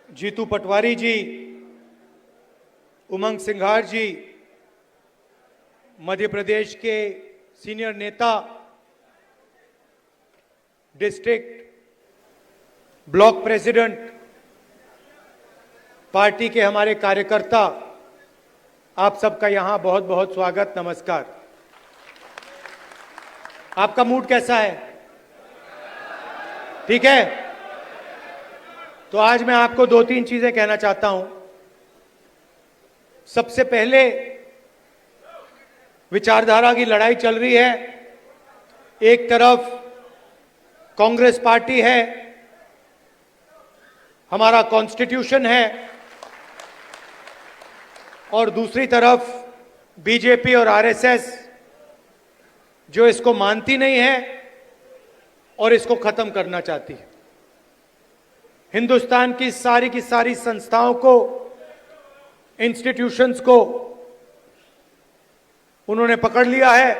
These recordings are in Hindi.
जीतू पटवारी जी, उमंग सिंघार जी, मध्य प्रदेश के सीनियर नेता, डिस्ट्रिक्ट ब्लॉक प्रेसिडेंट, पार्टी के हमारे कार्यकर्ता, आप सबका यहां बहुत बहुत स्वागत, नमस्कार। आपका मूड कैसा है? ठीक है? तो आज मैं आपको दो तीन चीजें कहना चाहता हूं। सबसे पहले, विचारधारा की लड़ाई चल रही है। एक तरफ कांग्रेस पार्टी है, हमारा कॉन्स्टिट्यूशन है, और दूसरी तरफ बीजेपी और आरएसएस जो इसको मानती नहीं है और इसको खत्म करना चाहती है। हिंदुस्तान की सारी संस्थाओं को, इंस्टीट्यूशंस को उन्होंने पकड़ लिया है।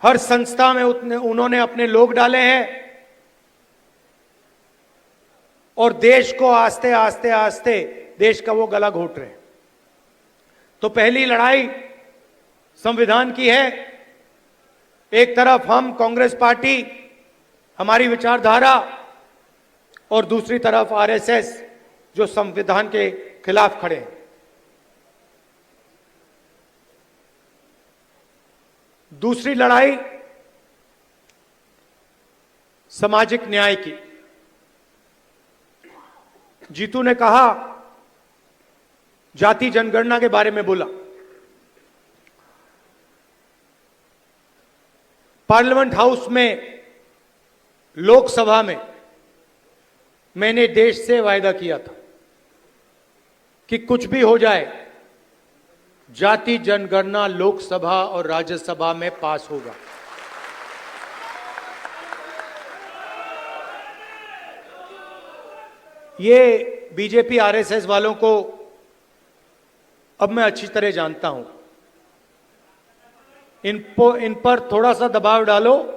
हर संस्था में उन्होंने अपने लोग डाले हैं और देश को आस्ते आस्ते देश का वो गला घोट रहे हैं। तो पहली लड़ाई संविधान की है। एक तरफ हम कांग्रेस पार्टी, हमारी विचारधारा, और दूसरी तरफ आरएसएस जो संविधान के खिलाफ खड़े हैं। दूसरी लड़ाई सामाजिक न्याय की। जीतू ने कहा, जाति जनगणना के बारे में बोला। पार्लियामेंट हाउस में, लोकसभा में मैंने देश से वायदा किया था कि कुछ भी हो जाए, जाति जनगणना लोकसभा और राज्यसभा में पास होगा। ये बीजेपी आरएसएस वालों को अब मैं अच्छी तरह जानता हूं। इन पर थोड़ा सा दबाव डालो,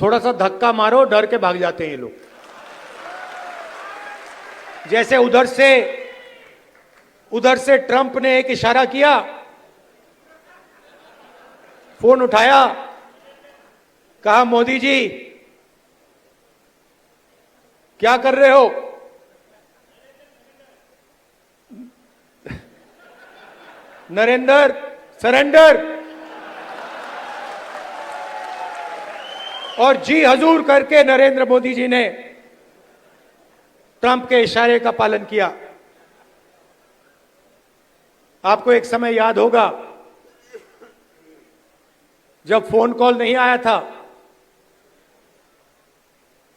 थोड़ा सा धक्का मारो, डर के भाग जाते हैं ये लोग। जैसे उधर से ट्रंप ने एक इशारा किया, फोन उठाया, कहा मोदी जी क्या कर रहे हो? नरेंद्र सरेंडर, और जी हजूर करके नरेंद्र मोदी जी ने ट्रंप के इशारे का पालन किया। आपको एक समय याद होगा जब फोन कॉल नहीं आया था,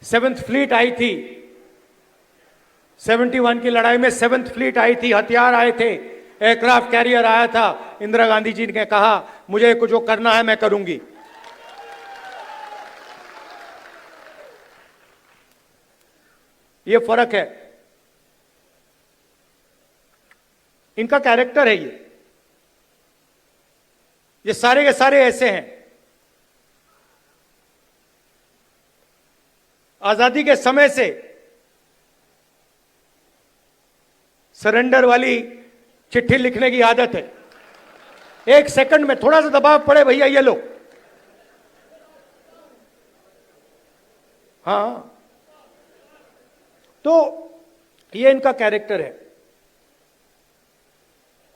7th फ्लीट आई थी, 71 की लड़ाई में 7th फ्लीट आई थी, हथियार आए थे, एयरक्राफ्ट कैरियर आया था। इंदिरा गांधी जी ने कहा मुझे कुछ जो करना है मैं करूंगी। ये फर्क है, इनका कैरेक्टर है। ये सारे के सारे ऐसे हैं। आजादी के समय से सरेंडर वाली चिट्ठी लिखने की आदत है। एक सेकंड में थोड़ा सा दबाव पड़े, भैया ये लो। हाँ, तो ये इनका कैरेक्टर है।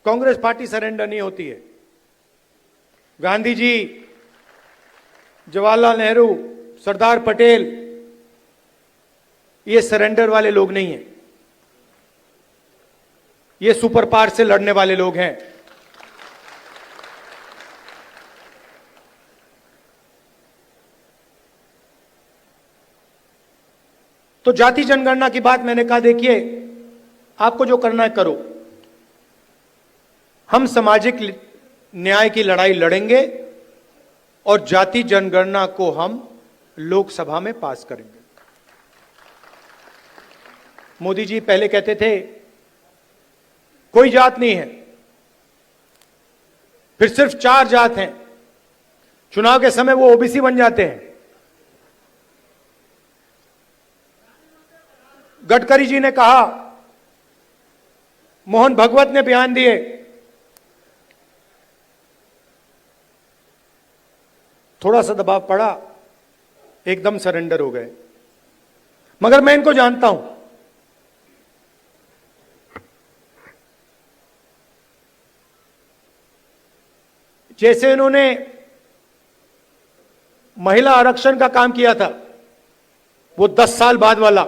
कांग्रेस पार्टी सरेंडर नहीं होती है। गांधी जी, जवाहरलाल नेहरू, सरदार पटेल, ये सरेंडर वाले लोग नहीं हैं। ये सुपर पावर से लड़ने वाले लोग हैं। तो जाति जनगणना की बात मैंने कहा, देखिए आपको जो करना है करो। हम सामाजिक न्याय की लड़ाई लड़ेंगे और जाति जनगणना को हम लोकसभा में पास करेंगे। मोदी जी पहले कहते थे कोई जात नहीं है, फिर सिर्फ 4 जात हैं। चुनाव के समय वो ओबीसी बन जाते हैं। गडकरी जी ने कहा, मोहन भगवत ने बयान दिए, थोड़ा सा दबाव पड़ा, एकदम सरेंडर हो गए। मगर मैं इनको जानता हूं, जैसे इन्होंने महिला आरक्षण का काम किया था, वो 10 साल बाद वाला,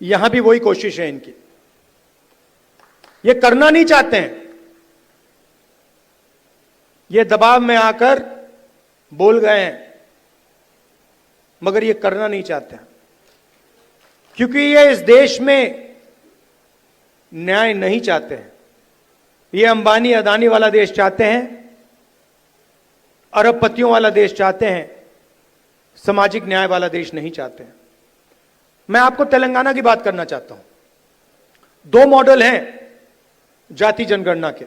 यहां भी वही कोशिश है इनकी। ये करना नहीं चाहते हैं, ये दबाव में आकर बोल गए हैं, मगर ये करना नहीं चाहते हैं, क्योंकि ये इस देश में न्याय नहीं चाहते हैं। ये अंबानी अदानी वाला देश चाहते हैं, अरबपतियों वाला देश चाहते हैं, सामाजिक न्याय वाला देश नहीं चाहते हैं। मैं आपको तेलंगाना की बात करना चाहता हूं। 2 मॉडल हैं जाति जनगणना के,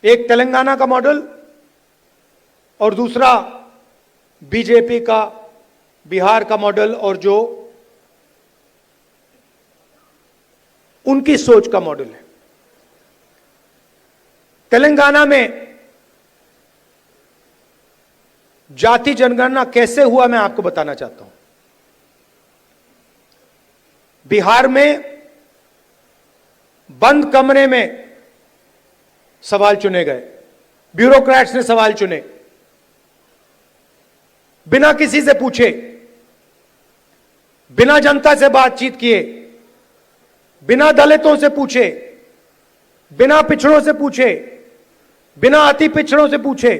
एक तेलंगाना का मॉडल और दूसरा बीजेपी का बिहार का मॉडल, और जो उनकी सोच का मॉडल है। तेलंगाना में जाति जनगणना कैसे हुआ मैं आपको बताना चाहता हूं। बिहार में बंद कमरे में सवाल चुने गए, ब्यूरोक्रेट्स ने सवाल चुने, बिना किसी से पूछे, बिना जनता से बातचीत किए, बिना दलितों से पूछे, बिना पिछड़ों से पूछे, बिना अति पिछड़ों से पूछे,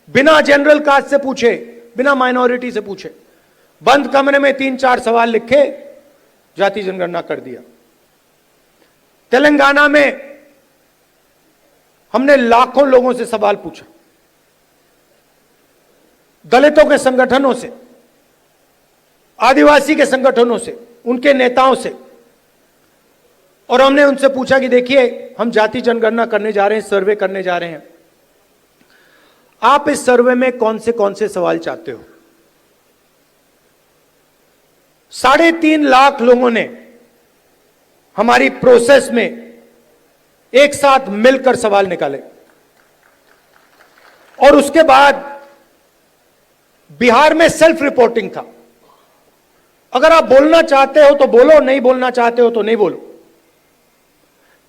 बिना जनरल कास्ट से पूछे, बिना माइनॉरिटी से पूछे, बंद कमरे में 3-4 सवाल लिखे, जाति जनगणना कर दिया। तेलंगाना में हमने लाखों लोगों से सवाल पूछा, दलितों के संगठनों से, आदिवासी के संगठनों से, उनके नेताओं से, और हमने उनसे पूछा कि देखिए, हम जाति जनगणना करने जा रहे हैं, सर्वे करने जा रहे हैं, आप इस सर्वे में कौन से सवाल चाहते हो। 3.5 लाख लोगों ने हमारी प्रोसेस में एक साथ मिलकर सवाल निकाले, और उसके बाद बिहार में सेल्फ रिपोर्टिंग था। अगर आप बोलना चाहते हो तो बोलो, नहीं बोलना चाहते हो तो नहीं बोलो।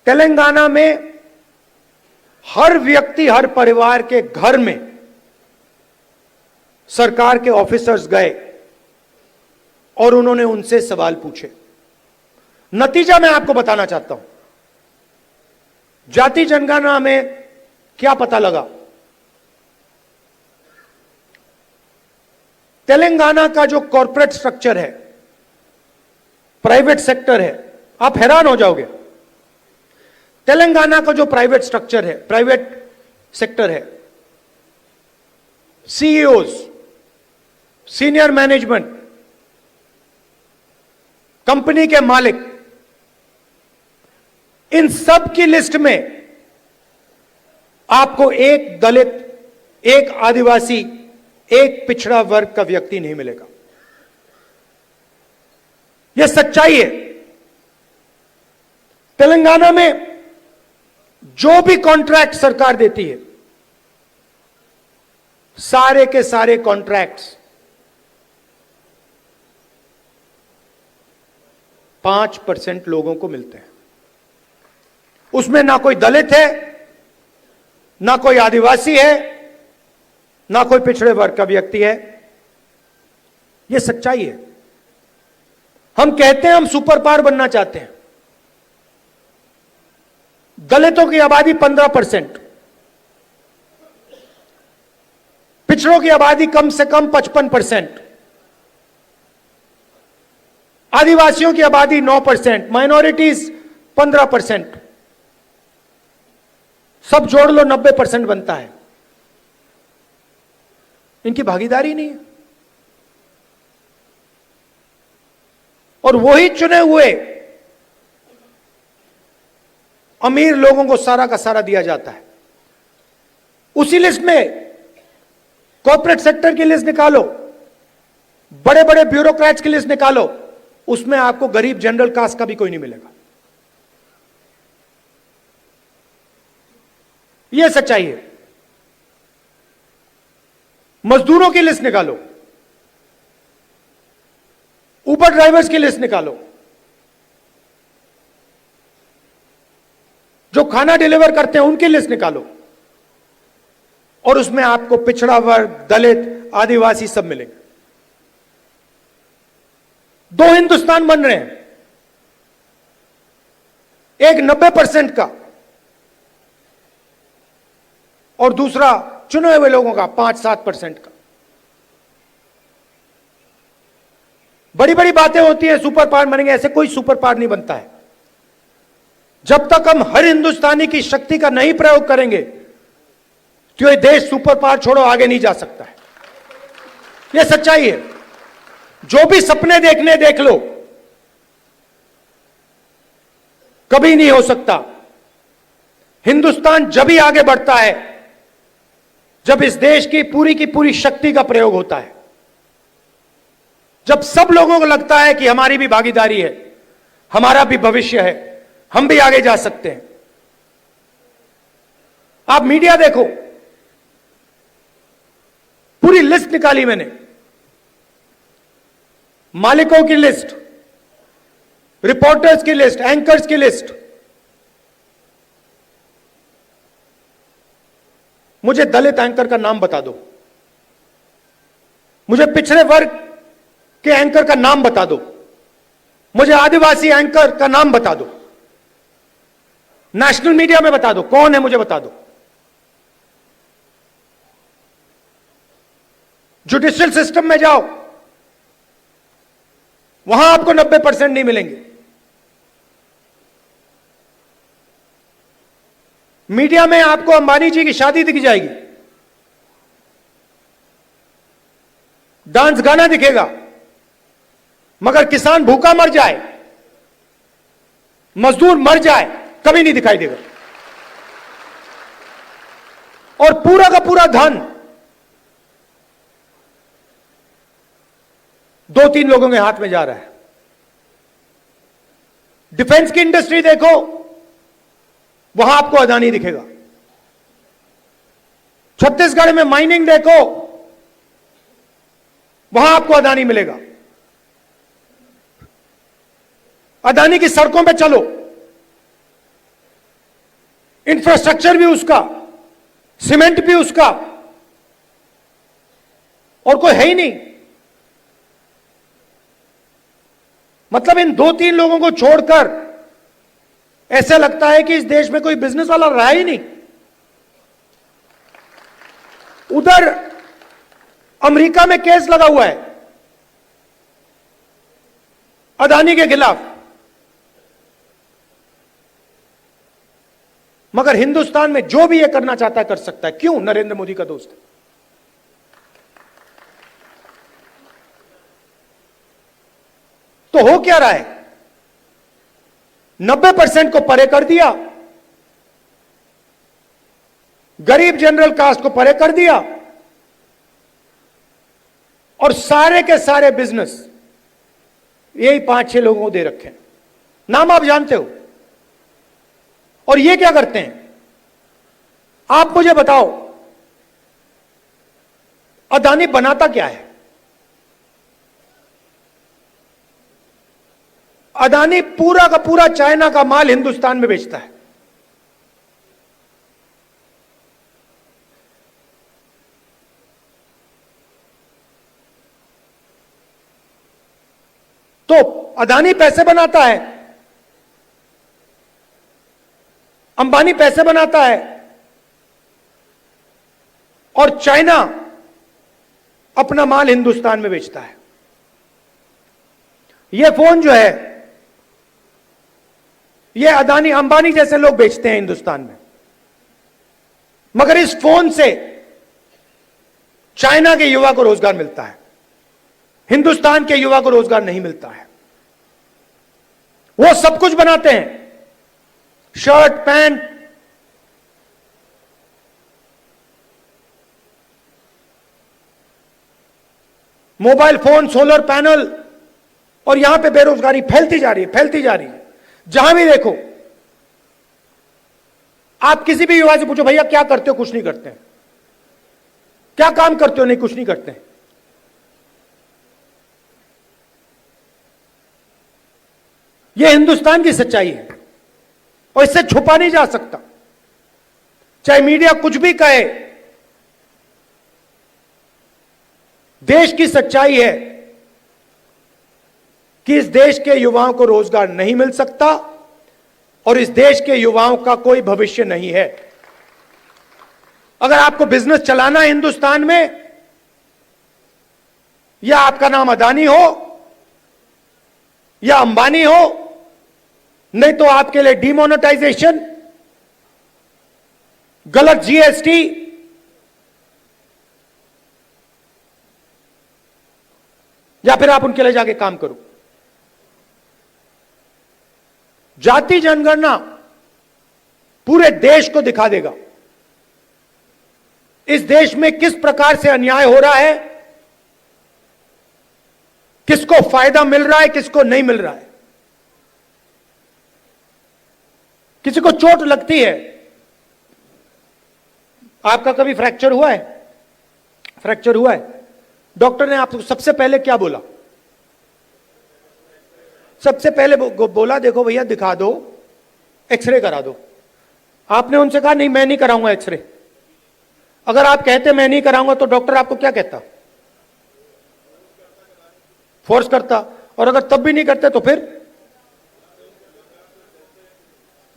तेलंगाना में हर व्यक्ति, हर परिवार के घर में सरकार के ऑफिसर्स गए और उन्होंने उनसे सवाल पूछे। नतीजा मैं आपको बताना चाहता हूं। जाति जनगणना में क्या पता लगा? तेलंगाना का जो कॉर्पोरेट स्ट्रक्चर है, प्राइवेट सेक्टर है, आप हैरान हो जाओगे। तेलंगाना का जो प्राइवेट स्ट्रक्चर है, प्राइवेट सेक्टर है, सीईओज, सीनियर मैनेजमेंट, कंपनी के मालिक, इन सब की लिस्ट में आपको एक दलित, एक आदिवासी, एक पिछड़ा वर्ग का व्यक्ति नहीं मिलेगा। यह सच्चाई है। तेलंगाना में जो भी कॉन्ट्रैक्ट सरकार देती है, सारे के सारे कॉन्ट्रैक्ट्स 5% लोगों को मिलते हैं। उसमें ना कोई दलित है, ना कोई आदिवासी है, ना कोई पिछड़े वर्ग का व्यक्ति है। यह सच्चाई है। हम कहते हैं हम सुपर पावर बनना चाहते हैं। दलितों की आबादी 15%, पिछड़ों की आबादी कम से कम 55%, आदिवासियों की आबादी 9%, माइनॉरिटीज 15%, सब जोड़ लो 90% बनता है। इनकी भागीदारी नहीं है। और वही चुने हुए अमीर लोगों को सारा का सारा दिया जाता है। उसी लिस्ट में कॉर्पोरेट सेक्टर की लिस्ट निकालो, बड़े बड़े ब्यूरोक्रेट्स की लिस्ट निकालो, उसमें आपको गरीब जनरल कास्ट का भी कोई नहीं मिलेगा। यह सच्चाई है। मजदूरों की लिस्ट निकालो, उबर ड्राइवर्स की लिस्ट निकालो, जो खाना डिलीवर करते हैं उनकी लिस्ट निकालो, और उसमें आपको पिछड़ा वर्ग, दलित, आदिवासी सब मिलेंगे। दो हिंदुस्तान बन रहे हैं, एक 90% का और दूसरा चुने हुए लोगों का 5-7% का। बड़ी बड़ी बातें होती है सुपर पावर बनेंगे, ऐसे कोई सुपर पावर नहीं बनता है। जब तक हम हर हिंदुस्तानी की शक्ति का नहीं प्रयोग करेंगे तो यह देश सुपर पावर छोड़ो आगे नहीं जा सकता है। यह सच्चाई है। जो भी सपने देखने देख लो, कभी नहीं हो सकता। हिंदुस्तान जब ही आगे बढ़ता है जब इस देश की पूरी शक्ति का प्रयोग होता है, जब सब लोगों को लगता है कि हमारी भी भागीदारी है, हमारा भी भविष्य है, हम भी आगे जा सकते हैं। आप मीडिया देखो, पूरी लिस्ट निकाली मैंने, मालिकों की लिस्ट, रिपोर्टर्स की लिस्ट, एंकर्स की लिस्ट। मुझे दलित एंकर का नाम बता दो, मुझे पिछड़े वर्ग के एंकर का नाम बता दो, मुझे आदिवासी एंकर का नाम बता दो, नेशनल मीडिया में बता दो कौन है, मुझे बता दो। जुडिशियल सिस्टम में जाओ, वहां आपको 90% नहीं मिलेंगे। मीडिया में आपको अंबानी जी की शादी दिख जाएगी, डांस गाना दिखेगा, मगर किसान भूखा मर जाए, मजदूर मर जाए, कभी नहीं दिखाई देगा। और पूरा का पूरा धन 2-3 लोगों के हाथ में जा रहा है। डिफेंस की इंडस्ट्री देखो, वहां आपको अदानी दिखेगा। छत्तीसगढ़ में माइनिंग देखो, वहां आपको अदानी मिलेगा। अदानी की सड़कों पे चलो, इंफ्रास्ट्रक्चर भी उसका, सीमेंट भी उसका, और कोई है ही नहीं। मतलब इन 2-3 लोगों को छोड़कर ऐसा लगता है कि इस देश में कोई बिजनेस वाला रहा ही नहीं। उधर अमेरिका में केस लगा हुआ है अदानी के खिलाफ, मगर हिंदुस्तान में जो भी ये करना चाहता है कर सकता है। क्यों? नरेंद्र मोदी का दोस्त है। तो हो क्या रहा है? 90% को परे कर दिया, गरीब जनरल कास्ट को परे कर दिया, और सारे के सारे बिजनेस यही 5-6 लोगों को दे रखे हैं। नाम आप जानते हो। और ये क्या करते हैं? आप मुझे बताओ, अदानी बनाता क्या है? अदानी पूरा का पूरा चाइना का माल हिंदुस्तान में बेचता है। तो अदानी पैसे बनाता है, अंबानी पैसे बनाता है, और चाइना अपना माल हिंदुस्तान में बेचता है। यह फोन जो है, यह अदानी अंबानी जैसे लोग बेचते हैं हिंदुस्तान में, मगर इस फोन से चाइना के युवा को रोजगार मिलता है, हिंदुस्तान के युवा को रोजगार नहीं मिलता है। वो सब कुछ बनाते हैं, shirt, pant, mobile phone, solar panel, और यहां पे बेरोजगारी फैलती जा रही है, फैलती जा रही है। जहां भी देखो, आप किसी भी युवा से पूछो, भैया क्या करते हो? कुछ नहीं करते हैं। क्या काम करते हो? नहीं, कुछ नहीं करते हैं। यह हिंदुस्तान की सच्चाई है और इससे छुपा नहीं जा सकता, चाहे मीडिया कुछ भी कहे। देश की सच्चाई है कि इस देश के युवाओं को रोजगार नहीं मिल सकता और इस देश के युवाओं का कोई भविष्य नहीं है। अगर आपको बिजनेस चलाना है हिंदुस्तान में, या आपका नाम अदानी हो या अंबानी हो, नहीं तो आपके लिए डिमोनेटाइजेशन, गलत जीएसटी, या फिर आप उनके लिए जाके काम करो। जाति जनगणना पूरे देश को दिखा देगा इस देश में किस प्रकार से अन्याय हो रहा है, किसको फायदा मिल रहा है, किसको नहीं मिल रहा है। किसी को चोट लगती है, आपका कभी फ्रैक्चर हुआ है? फ्रैक्चर हुआ है, डॉक्टर ने आपको सबसे पहले क्या बोला? सबसे पहले बोला देखो भैया दिखा दो, एक्सरे करा दो। आपने उनसे कहा नहीं मैं नहीं कराऊंगा एक्सरे। अगर आप कहते मैं नहीं कराऊंगा तो डॉक्टर आपको क्या कहता? फोर्स करता। और अगर तब भी नहीं करते तो फिर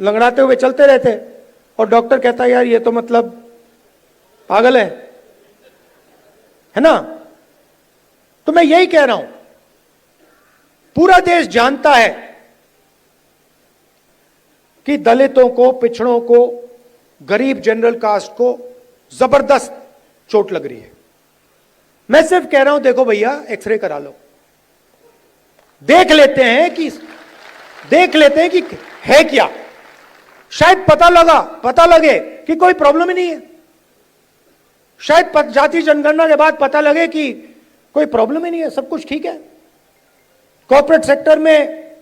लंगड़ाते हुए चलते रहते और डॉक्टर कहता यार ये तो मतलब पागल है ना। तो मैं यही कह रहा हूं, पूरा देश जानता है कि दलितों को, पिछड़ों को, गरीब जनरल कास्ट को जबरदस्त चोट लग रही है। मैं सिर्फ कह रहा हूं देखो भैया एक्सरे करा लो, देख लेते हैं कि है क्या। शायद पता लगे कि कोई प्रॉब्लम ही नहीं है। शायद जाति जनगणना के बाद पता लगे कि कोई प्रॉब्लम ही नहीं है, सब कुछ ठीक है। कॉर्पोरेट सेक्टर में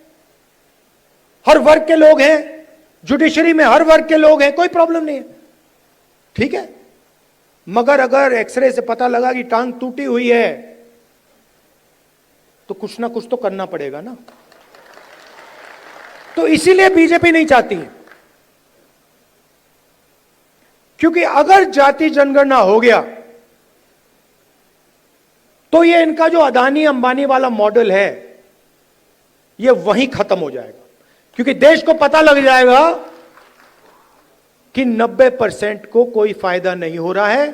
हर वर्ग के लोग हैं, जुडिशरी में हर वर्ग के लोग हैं, कोई प्रॉब्लम नहीं है, ठीक है। मगर अगर एक्सरे से पता लगा कि टांग टूटी हुई है तो कुछ ना कुछ तो करना पड़ेगा ना। तो इसीलिए बीजेपी नहीं चाहती है, क्योंकि अगर जाति जनगणना हो गया तो ये इनका जो अदानी अंबानी वाला मॉडल है ये वहीं खत्म हो जाएगा। क्योंकि देश को पता लग जाएगा कि 90% को कोई फायदा नहीं हो रहा है,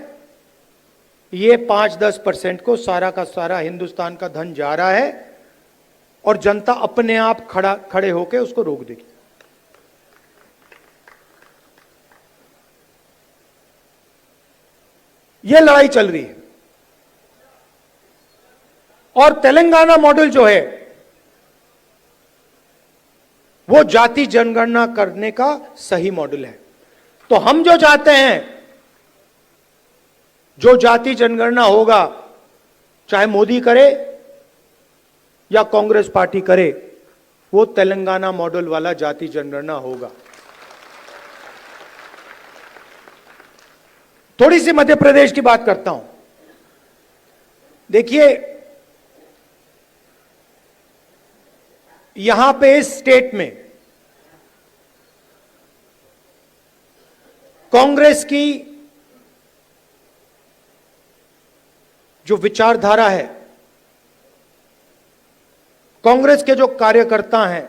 ये 5-10% को सारा का सारा हिंदुस्तान का धन जा रहा है और जनता अपने आप खड़े होकर उसको रोक देगी। ये लड़ाई चल रही है। और तेलंगाना मॉडल जो है वो जाति जनगणना करने का सही मॉडल है। तो हम जो चाहते हैं, जो जाति जनगणना होगा, चाहे मोदी करे या कांग्रेस पार्टी करे, वो तेलंगाना मॉडल वाला जाति जनगणना होगा। थोड़ी सी मध्य प्रदेश की बात करता हूं। देखिए यहां पे इस स्टेट में कांग्रेस की जो विचारधारा है, कांग्रेस के जो कार्यकर्ता हैं,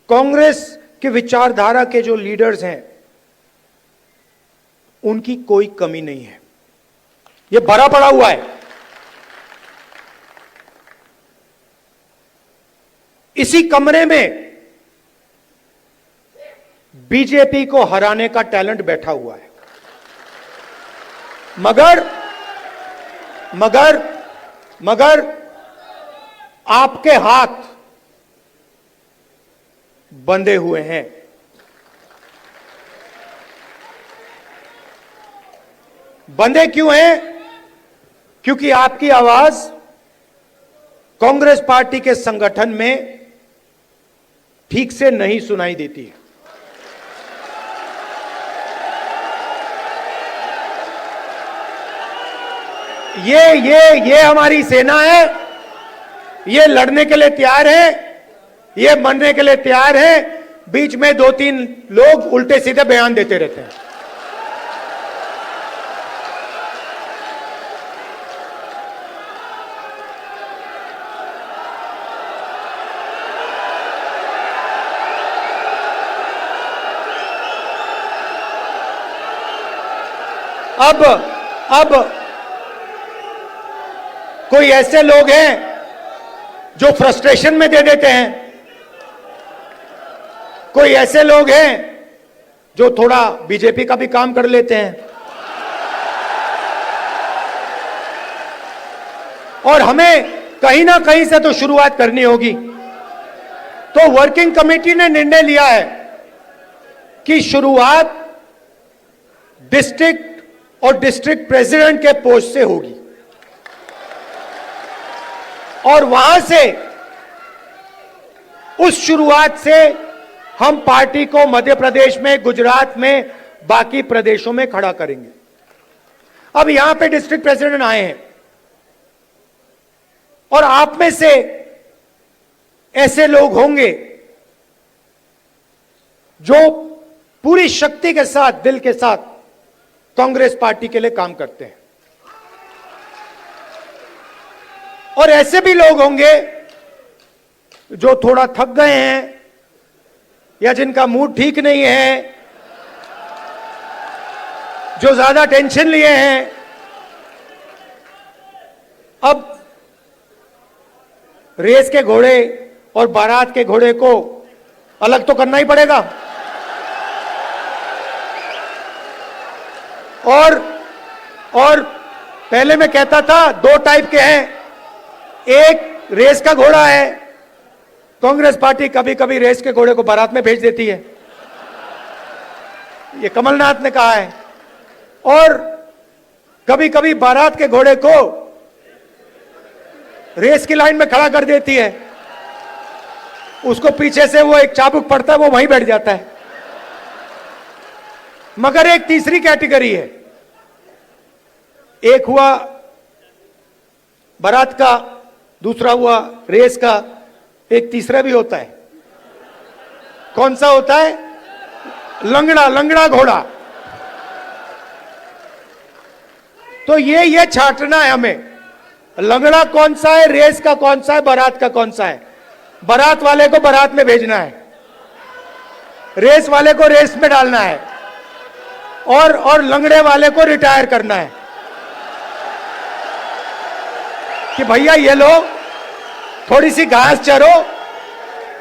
कांग्रेस के विचारधारा के जो लीडर्स हैं, उनकी कोई कमी नहीं है। यह भरा पड़ा हुआ है। इसी कमरे में बीजेपी को हराने का टैलेंट बैठा हुआ है। मगर आपके हाथ बंधे हुए हैं। बंधे क्यों हैं? क्योंकि आपकी आवाज कांग्रेस पार्टी के संगठन में ठीक से नहीं सुनाई देती है। ये हमारी सेना है, ये लड़ने के लिए तैयार है, ये मरने के लिए तैयार है। बीच में 2-3 लोग उल्टे सीधे बयान देते रहते हैं। अब कोई ऐसे लोग हैं जो फ्रस्ट्रेशन में दे देते हैं, कोई ऐसे लोग हैं जो थोड़ा बीजेपी का भी काम कर लेते हैं, और हमें कहीं ना कहीं से तो शुरुआत करनी होगी। तो वर्किंग कमेटी ने निर्णय लिया है कि शुरुआत डिस्ट्रिक्ट और डिस्ट्रिक्ट प्रेसिडेंट के पोस्ट से होगी, और वहां से, उस शुरुआत से हम पार्टी को मध्य प्रदेश में, गुजरात में, बाकी प्रदेशों में खड़ा करेंगे। अब यहां पे डिस्ट्रिक्ट प्रेसिडेंट आए हैं, और आप में से ऐसे लोग होंगे जो पूरी शक्ति के साथ, दिल के साथ कांग्रेस पार्टी के लिए काम करते हैं, और ऐसे भी लोग होंगे जो थोड़ा थक गए हैं या जिनका मूड ठीक नहीं है, जो ज्यादा टेंशन लिए हैं। अब रेस के घोड़े और बारात के घोड़े को अलग तो करना ही पड़ेगा, और पहले मैं कहता था 2 टाइप के हैं। एक रेस का घोड़ा है, कांग्रेस पार्टी कभी कभी रेस के घोड़े को बारात में भेज देती है, ये कमलनाथ ने कहा है, और कभी कभी बारात के घोड़े को रेस की लाइन में खड़ा कर देती है, उसको पीछे से वो एक चाबुक पड़ता है, वो वहीं बैठ जाता है। मगर एक तीसरी कैटेगरी है, एक हुआ बारात का, दूसरा हुआ रेस का, एक तीसरा भी होता है। कौन सा होता है? लंगड़ा घोड़ा। तो ये छांटना है हमें, लंगड़ा कौन सा है, रेस का कौन सा है, बारात का कौन सा है। बारात वाले को बारात में भेजना है, रेस वाले को रेस में डालना है, और लंगड़े वाले को रिटायर करना है कि भैया ये लो, थोड़ी सी घास चरो,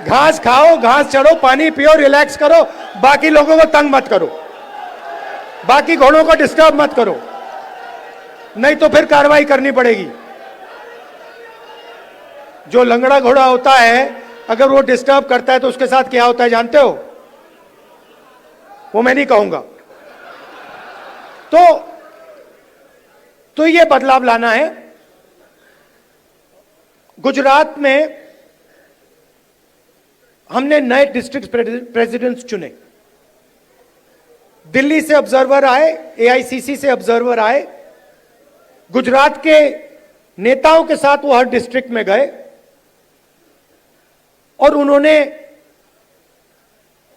घास खाओ, घास चढ़ो, पानी पियो, रिलैक्स करो, बाकी लोगों को तंग मत करो, बाकी घोड़ों को डिस्टर्ब मत करो, नहीं तो फिर कार्रवाई करनी पड़ेगी। जो लंगड़ा घोड़ा होता है, अगर वो डिस्टर्ब करता है तो उसके साथ क्या होता है जानते हो? वो मैं नहीं कहूंगा। तो ये बदलाव लाना है। गुजरात में हमने नए डिस्ट्रिक्ट प्रेसिडेंट्स चुने, दिल्ली से ऑब्जर्वर आए, एआईसीसी से ऑब्जर्वर आए, गुजरात के नेताओं के साथ वो हर डिस्ट्रिक्ट में गए, और उन्होंने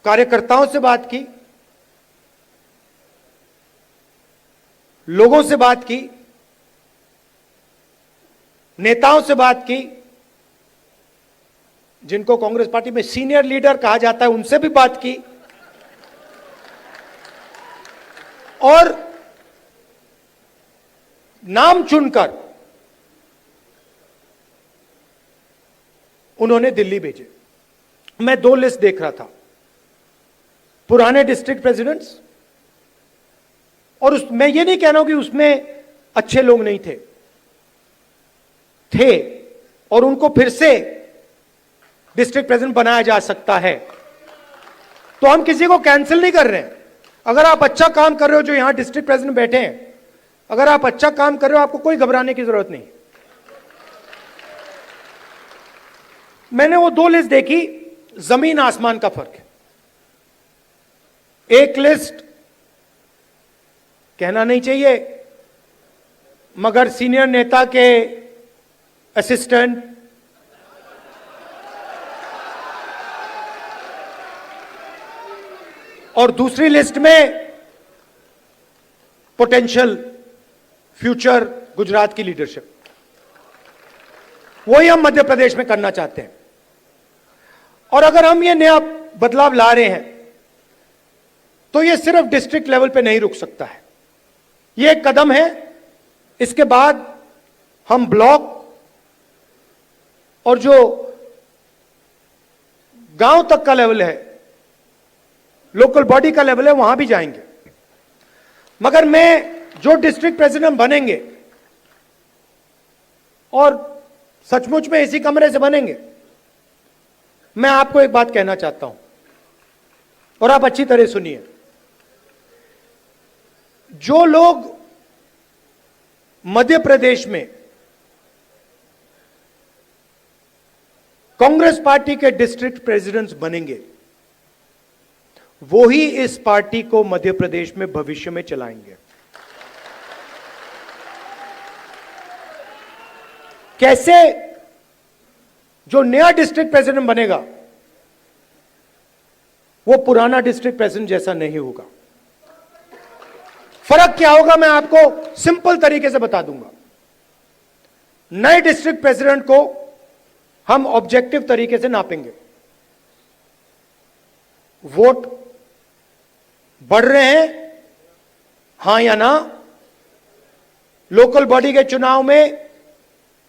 कार्यकर्ताओं से बात की, लोगों से बात की, नेताओं से बात की, जिनको कांग्रेस पार्टी में सीनियर लीडर कहा जाता है, उनसे भी बात की, और नाम चुनकर उन्होंने दिल्ली भेजे। मैं 2 लिस्ट देख रहा था, पुराने डिस्ट्रिक्ट प्रेसिडेंट्स, और मैं ये नहीं कह रहा हूं कि उसमें अच्छे लोग नहीं थे, और उनको फिर से डिस्ट्रिक्ट प्रेसिडेंट बनाया जा सकता है। तो हम किसी को कैंसिल नहीं कर रहे हैं। अगर आप अच्छा काम कर रहे हो, जो यहां डिस्ट्रिक्ट प्रेसिडेंट बैठे हैं, अगर आप अच्छा काम कर रहे हो, आपको कोई घबराने की जरूरत नहीं। मैंने वो दो लिस्ट देखी, जमीन आसमान का फर्क है। एक लिस्ट कहना नहीं चाहिए मगर सीनियर नेता के असिस्टेंट, और दूसरी लिस्ट में पोटेंशियल फ्यूचर गुजरात की लीडरशिप। वही हम मध्य प्रदेश में करना चाहते हैं। और अगर हम ये नया बदलाव ला रहे हैं तो ये सिर्फ डिस्ट्रिक्ट लेवल पे नहीं रुक सकता है। ये एक कदम है। इसके बाद हम ब्लॉक और जो गांव तक का लेवल है, लोकल बॉडी का लेवल है, वहां भी जाएंगे। मगर मैं जो डिस्ट्रिक्ट प्रेसिडेंट बनेंगे और सचमुच में इसी कमरे से बनेंगे, मैं आपको एक बात कहना चाहता हूं और आप अच्छी तरह सुनिए। जो लोग मध्य प्रदेश में कांग्रेस पार्टी के डिस्ट्रिक्ट प्रेसिडेंट्स बनेंगे, वो ही इस पार्टी को मध्य प्रदेश में भविष्य में चलाएंगे। कैसे? जो नया डिस्ट्रिक्ट प्रेसिडेंट बनेगा वो पुराना डिस्ट्रिक्ट प्रेसिडेंट जैसा नहीं होगा। फर्क क्या होगा मैं आपको सिंपल तरीके से बता दूंगा। नए डिस्ट्रिक्ट प्रेसिडेंट को हम ऑब्जेक्टिव तरीके से नापेंगे। वोट बढ़ रहे हैं, हां या ना? लोकल बॉडी के चुनाव में,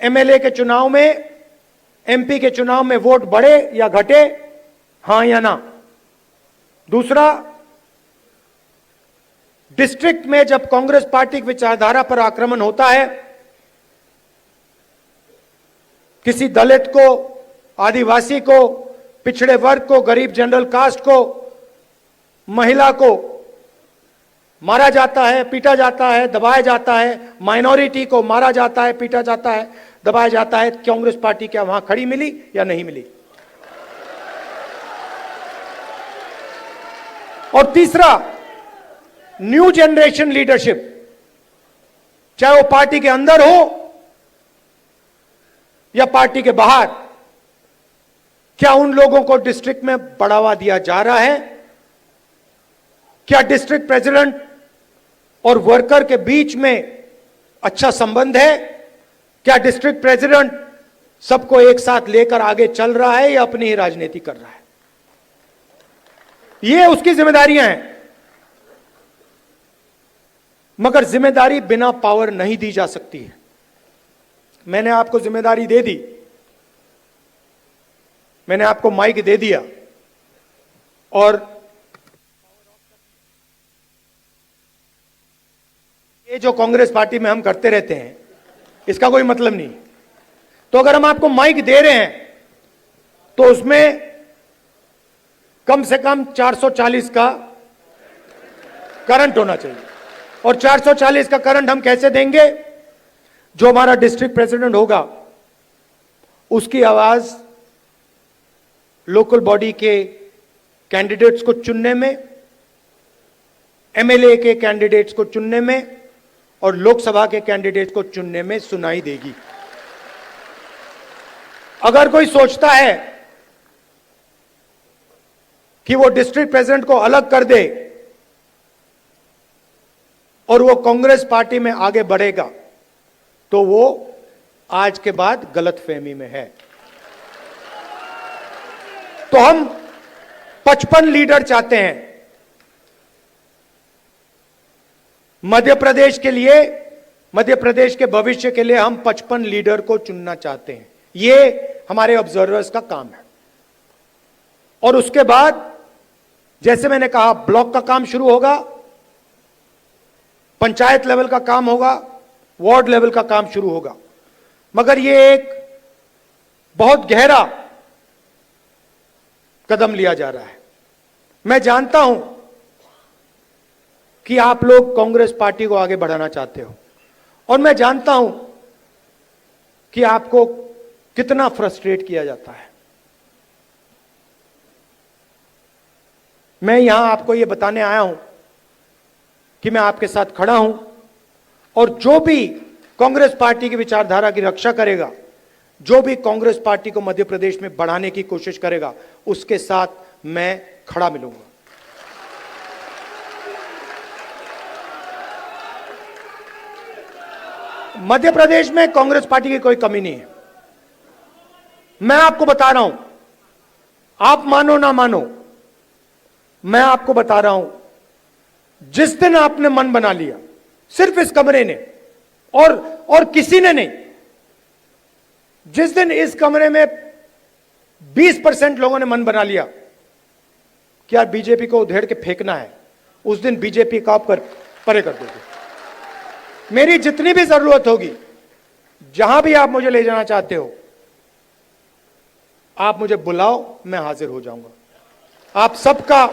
एमएलए के चुनाव में, एमपी के चुनाव में वोट बढ़े या घटे, हां या ना? दूसरा, डिस्ट्रिक्ट में जब कांग्रेस पार्टी की विचारधारा पर आक्रमण होता है, किसी दलित को, आदिवासी को, पिछड़े वर्ग को, गरीब जनरल कास्ट को, महिला को मारा जाता है, पीटा जाता है, दबाया जाता है, माइनॉरिटी को मारा जाता है, पीटा जाता है, दबाया जाता है, कांग्रेस पार्टी क्या वहां खड़ी मिली या नहीं मिली? और तीसरा, न्यू जनरेशन लीडरशिप, चाहे वो पार्टी के अंदर हो या पार्टी के बाहर, क्या उन लोगों को डिस्ट्रिक्ट में बढ़ावा दिया जा रहा है? क्या डिस्ट्रिक्ट प्रेसिडेंट और वर्कर के बीच में अच्छा संबंध है? क्या डिस्ट्रिक्ट प्रेसिडेंट सबको एक साथ लेकर आगे चल रहा है या अपनी ही राजनीति कर रहा है? ये उसकी जिम्मेदारियां हैं। मगर जिम्मेदारी बिना पावर नहीं दी जा सकती है। मैंने आपको जिम्मेदारी दे दी, मैंने आपको माइक दे दिया और ये जो कांग्रेस पार्टी में हम करते रहते हैं इसका कोई मतलब नहीं। तो अगर हम आपको माइक दे रहे हैं तो उसमें कम से कम 440 का करंट होना चाहिए। और 440 का करंट हम कैसे देंगे? जो हमारा डिस्ट्रिक्ट प्रेसिडेंट होगा उसकी आवाज लोकल बॉडी के कैंडिडेट्स को चुनने में, एमएलए के कैंडिडेट्स को चुनने में और लोकसभा के कैंडिडेट्स को चुनने में सुनाई देगी। अगर कोई सोचता है कि वो डिस्ट्रिक्ट प्रेसिडेंट को अलग कर दे और वो कांग्रेस पार्टी में आगे बढ़ेगा तो वो आज के बाद गलतफहमी में है। तो हम 55 लीडर चाहते हैं मध्य प्रदेश के लिए, मध्य प्रदेश के भविष्य के लिए। हम 55 लीडर को चुनना चाहते हैं। ये हमारे ऑब्जर्वर्स का काम है। और उसके बाद जैसे मैंने कहा, ब्लॉक का काम शुरू होगा, पंचायत लेवल का काम होगा, वार्ड लेवल का काम शुरू होगा। मगर ये एक बहुत गहरा कदम लिया जा रहा है। मैं जानता हूं कि आप लोग कांग्रेस पार्टी को आगे बढ़ाना चाहते हो और मैं जानता हूं कि आपको कितना फ्रस्ट्रेट किया जाता है। मैं यहां आपको यह बताने आया हूं कि मैं आपके साथ खड़ा हूं और जो भी कांग्रेस पार्टी की विचारधारा की रक्षा करेगा, जो भी कांग्रेस पार्टी को मध्य प्रदेश में बढ़ाने की कोशिश करेगा, उसके साथ मैं खड़ा मिलूंगा। मध्य प्रदेश में कांग्रेस पार्टी की कोई कमी नहीं है। मैं आपको बता रहा हूं, आप मानो ना मानो, मैं आपको बता रहा हूं, जिस दिन आपने मन बना लिया, सिर्फ इस कमरे ने और किसी ने नहीं, जिस दिन इस कमरे में 20% लोगों ने मन बना लिया कि यार बीजेपी को उधेड़ के फेंकना है, उस दिन बीजेपी का आप परे कर दोगे। मेरी जितनी भी जरूरत होगी, जहां भी आप मुझे ले जाना चाहते हो, आप मुझे बुलाओ, मैं हाजिर हो जाऊंगा। आप सबका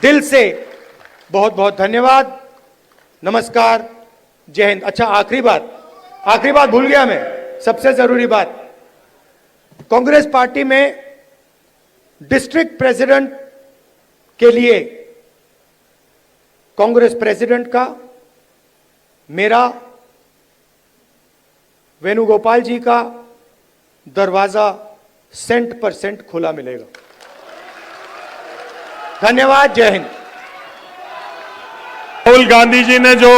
दिल से बहुत बहुत धन्यवाद। नमस्कार, जय हिंद। अच्छा, आखिरी बात भूल गया मैं, सबसे जरूरी बात, कांग्रेस पार्टी में डिस्ट्रिक्ट प्रेसिडेंट के लिए कांग्रेस प्रेसिडेंट का मेरा, वेणुगोपाल जी का दरवाजा 100% खुला मिलेगा। धन्यवाद, जय हिंद। राहुल गांधी जी ने जो